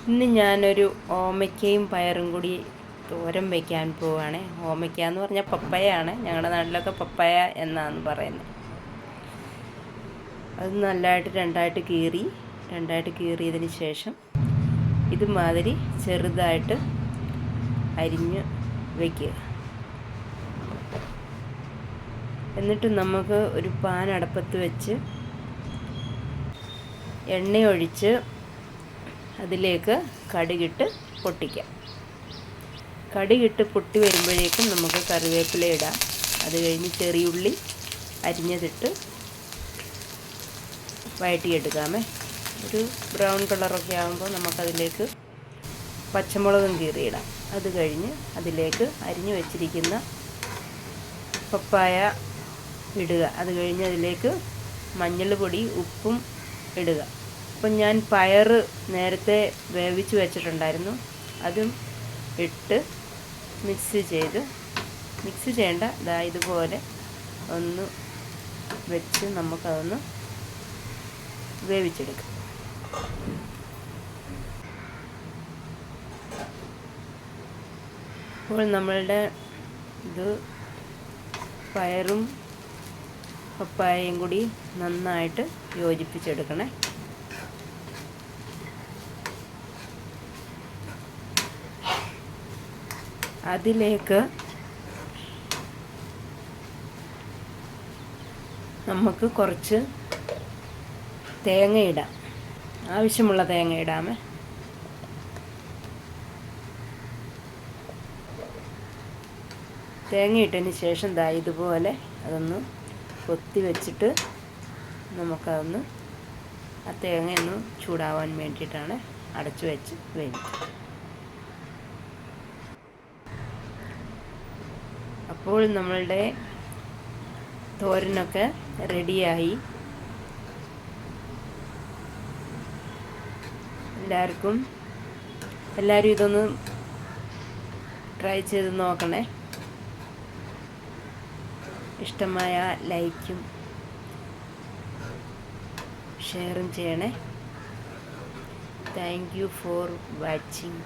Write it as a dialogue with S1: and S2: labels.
S1: ഇന്ന് ഞാനൊരു ഓമയ്ക്കയും പയറും കൂടി തോരൻ വയ്ക്കാൻ പോവുകയാണ്. ഓമയ്ക്ക എന്ന് പറഞ്ഞാൽ പപ്പയാണ്, ഞങ്ങളുടെ നാട്ടിലൊക്കെ പപ്പയ എന്നാണ് പറയുന്നത്. അത് നല്ലതായിട്ട് രണ്ടായിട്ട് കീറിയതിന് ശേഷം ഇതുമാതിരി ചെറുതായിട്ട് അരിഞ്ഞ് വയ്ക്കുക. എന്നിട്ട് നമുക്ക് ഒരു പാൻ അടുപ്പത്ത് വെച്ച് എണ്ണയൊഴിച്ച് അതിലേക്ക് കടുകിട്ട് പൊട്ടിക്കാം. കടുകിട്ട് പൊട്ടി വരുമ്പോഴേക്കും നമുക്ക് കറിവേപ്പില ഇടാം. അത് കഴിഞ്ഞ് ചെറിയുള്ളി അരിഞ്ഞതിട്ട് വഴറ്റിയെടുക്കാമേ. ഒരു ബ്രൗൺ കളറൊക്കെ ആകുമ്പോൾ നമുക്കതിലേക്ക് പച്ചമുളകും കീറിയിടാം. അത് കഴിഞ്ഞ് അതിലേക്ക് അരിഞ്ഞു വെച്ചിരിക്കുന്ന പപ്പായ ഇടുക. അത് കഴിഞ്ഞ് അതിലേക്ക് മഞ്ഞൾ പൊടി ഉപ്പും ഇടുക. അപ്പം ഞാൻ പയർ നേരത്തെ വേവിച്ച് വെച്ചിട്ടുണ്ടായിരുന്നു, അതും ഇട്ട് മിക്സ് ചെയ്യേണ്ട ഇതുപോലെ ഒന്ന് വെച്ച് നമുക്കതൊന്ന് വേവിച്ചെടുക്കാം. അപ്പോൾ നമ്മളുടെ പയറും പപ്പായയും കൂടി നന്നായിട്ട് യോജിപ്പിച്ചെടുക്കണേ. അതിലേക്ക് നമുക്ക് കുറച്ച് തേങ്ങ ഇടാം. ആവശ്യമുള്ള തേങ്ങ ഇടാമേ. തേങ്ങ ഇട്ടതിന് ശേഷം ഇതുപോലെ അതൊന്ന് കൊത്തി വെച്ചിട്ട് നമുക്കതൊന്ന് ആ തേങ്ങയൊന്ന് ചൂടാവാൻ വേണ്ടിയിട്ടാണ് അടച്ചു വെച്ച് വേവിക്കുക. അപ്പോൾ നമ്മളുടെ തോരനൊക്കെ റെഡിയായി. എല്ലാവരും ഇതൊന്ന് ട്രൈ ചെയ്ത് നോക്കണേ. ഇഷ്ടമായ ലൈക്കും ഷെയറും ചെയ്യണേ. Thank you for watching.